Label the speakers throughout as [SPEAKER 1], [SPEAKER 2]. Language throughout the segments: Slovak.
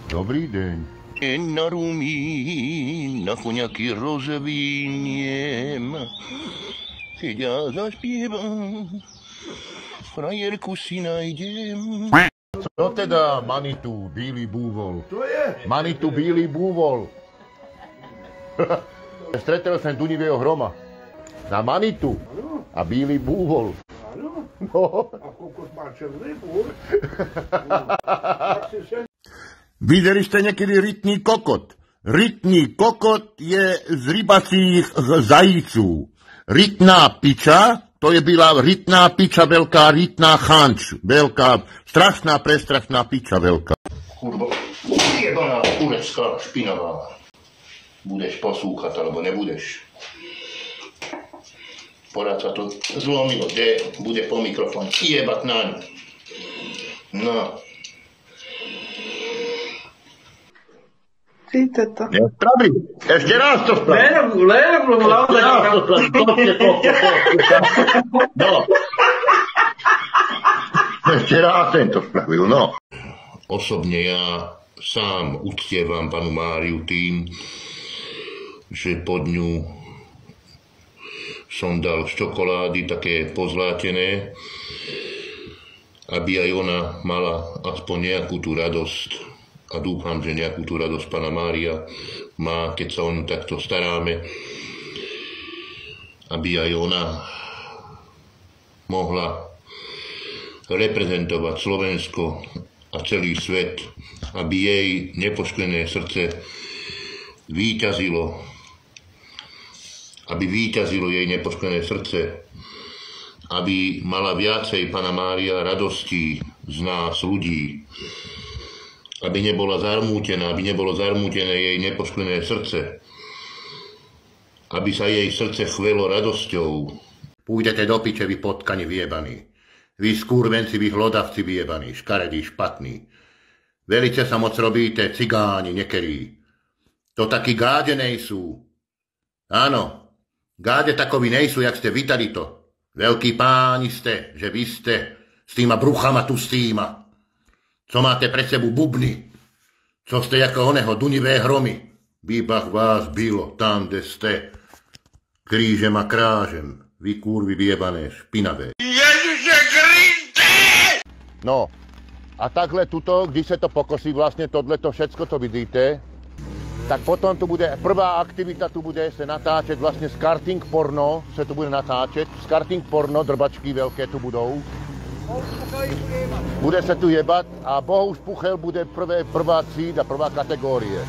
[SPEAKER 1] Dobrý deň.
[SPEAKER 2] Na rumín, na koňaky rozviniem, keď ja zaspievam, frajerku si nájdem.
[SPEAKER 1] Co teda Manitu, bílý búvol?
[SPEAKER 3] To je?
[SPEAKER 1] Manitu, bílý búvol. Stretol som Dunivého hroma. Na Manitu a bílý búvol.
[SPEAKER 3] Áno.
[SPEAKER 1] No.
[SPEAKER 3] A kokos má červený búr.
[SPEAKER 1] Videli ste niekedy rytný kokot? Rytný kokot je z rybacích zajíců. Rytná piča, to je byla rytná piča veľká, rytná chanč. Veľká, strašná, prestrašná piča veľká.
[SPEAKER 2] Kurva, jebaná kurecká špinavá. Budeš poslúchať, alebo nebudeš. Porád sa to zlomilo, kde bude po mikrofón. Jebať naň. No.
[SPEAKER 4] Ty toto.
[SPEAKER 1] Spraví, ešte raz to spraví. No. Ešte raz tento spravil, no.
[SPEAKER 2] Osobne ja sám uctievam panu Máriu tým, že pod ňu som dal z čokolády také pozlátené, aby aj ona mala aspoň nejakú tú radosť. A dúfam, že nejakú tú radosť pána Mária má, keď sa o ňu takto staráme, aby aj ona mohla reprezentovať Slovensko a celý svet, aby jej nepoškvené srdce víťazilo, aby víťazilo jej nepoškvené srdce, aby mala viacej pána Mária radostí z nás ľudí, aby nebola zarmútená, aby nebolo zarmútené jej nepoškvené srdce, aby sa jej srdce chvelo radosťou.
[SPEAKER 1] Pôjdete do piče, vy potkani vyjebaní. Vy skúrvenci, vy hlodavci vyjebaní, škaredí, špatní. Velice sa moc robíte, cigáni, nekerí. To taky gáde nejsú. Áno, gáde takoví nejsú, jak ste vy tady to. Veľký páni ste, že vy ste s týma bruchama tu stýma. Co máte pre sebu bubny, co ste jako oného Dunivé hromy. Výbach vás bylo tam, kde ste. Krížem a krážem, vy kurvy vyjebané, špinavé.
[SPEAKER 3] Ježiše Kriste!
[SPEAKER 1] No, a takhle tuto, když se to pokosí vlastne tohleto všetko, to vidíte, tak potom tu bude, prvá aktivita tu bude se natáčet vlastně karting porno, se tu bude natáčet, karting porno, drbačky veľké tu budou. Bude se tu jebat a Bohuš Puchel bude prvá třída, prvá kategórie.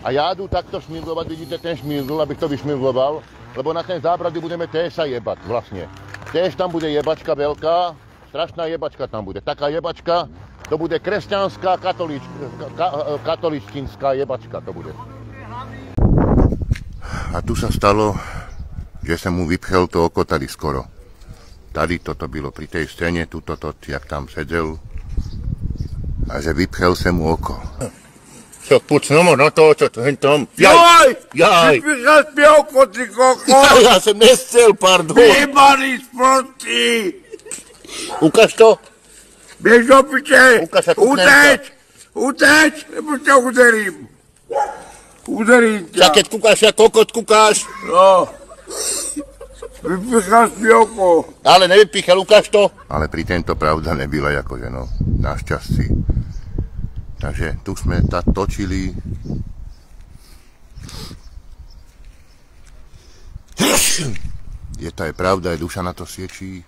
[SPEAKER 1] A já jdu takto šmídlovat, vidíte ten šmídl, abych to vyšmídloval, lebo na ten zábrady budeme též sa jebat vlastně. Též tam bude jebačka veľká, strašná jebačka tam bude. Taká jebačka, to bude kresťanská katoličtinská jebačka to bude. A tu sa stalo, že jsem mu vypchel to oko tady skoro. Tady toto bylo pri tej scéně, tuto, jak tam sedel. A že vypchel jsem mu oko.
[SPEAKER 2] Čo, puč, no to, čo to, hen tam.
[SPEAKER 3] Jaj!
[SPEAKER 2] Jaj!
[SPEAKER 3] Vypíchal mi oko, ty kokos!
[SPEAKER 2] Ja som nescel, pardon.
[SPEAKER 3] Vyjebaný sprostý!
[SPEAKER 2] Ukáž to.
[SPEAKER 3] Běž do piče!
[SPEAKER 2] Ukáž, ako
[SPEAKER 3] Uteč! Uteč! Nebo ťa uderím! Uderím ťa!
[SPEAKER 2] Tak keď kúkáš, ja kokot kúkáš.
[SPEAKER 3] No! Vypíchal mi oko!
[SPEAKER 2] Ale nevypíchal, ukáž to.
[SPEAKER 1] Ale pri tento pravda nebyla jakože, no, našťastí. Takže tu sme točili. Je to aj pravda, aj duša na to siečí.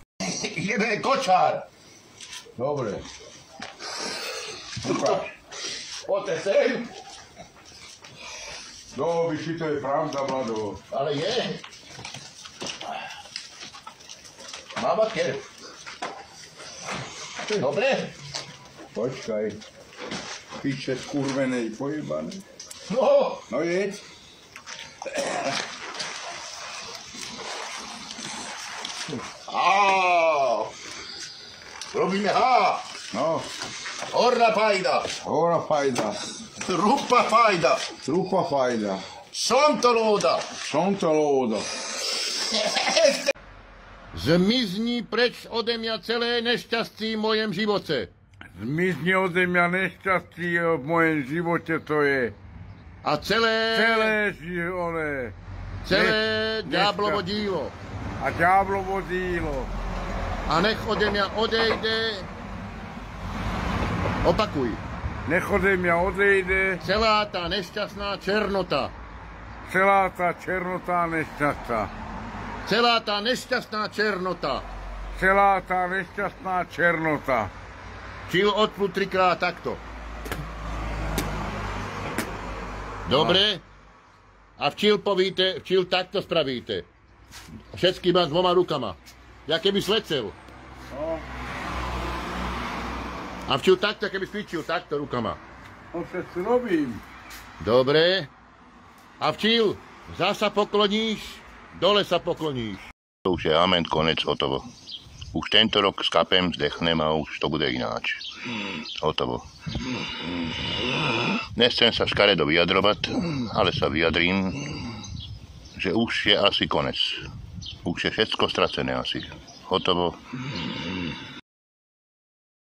[SPEAKER 2] Jebe kočár.
[SPEAKER 3] Dobre. Ukáž.
[SPEAKER 2] Poďte sem.
[SPEAKER 3] No, vyši, to je pravda, Vlado.
[SPEAKER 2] Ale je. Mama kev. Dobre?
[SPEAKER 3] Počkaj. Piče skurvenej, pojebané.
[SPEAKER 2] No.
[SPEAKER 3] No jeď.
[SPEAKER 2] Robíme há.
[SPEAKER 3] No,
[SPEAKER 2] Horná fajda.
[SPEAKER 3] hora fajda.
[SPEAKER 2] Rupa fajda.
[SPEAKER 3] Trupa fajda.
[SPEAKER 2] Sontolóda.
[SPEAKER 3] Sontolóda.
[SPEAKER 1] Zmizni preč ode mňa celé nešťastie v mojem živote.
[SPEAKER 3] Zmizne ode mňa nešťastie v mojom živote, to je.
[SPEAKER 1] A celé diablovo dílo.
[SPEAKER 3] A diablovo dílo.
[SPEAKER 1] A nech ode mňa odejde. Opakuj.
[SPEAKER 3] Nech ode mňa odejde.
[SPEAKER 1] Celá tá nešťastná černota.
[SPEAKER 3] Celá tá černota nešťastná.
[SPEAKER 1] Celá tá nešťastná černota.
[SPEAKER 3] Celá tá nešťastná černota.
[SPEAKER 1] Čil odpnú 3-krát takto. Dobre? A včil povíte, včil takto spravíte. Všetky mám s 2 rukama. Ja keby slecel.
[SPEAKER 3] No.
[SPEAKER 1] A včil takto, keby svičil takto rukama.
[SPEAKER 3] To všetko robím.
[SPEAKER 1] Dobre. A včil, zasa pokloníš, dole sa pokloníš.
[SPEAKER 2] To už je amen, konec, hotovo. Už tento rok skapem, zdechnem a už to bude ináč. Hotovo. Nechcem sa škaredo vyjadrovať, ale sa vyjadrím, že už je asi konec. Už je všetko stracené asi. Hotovo.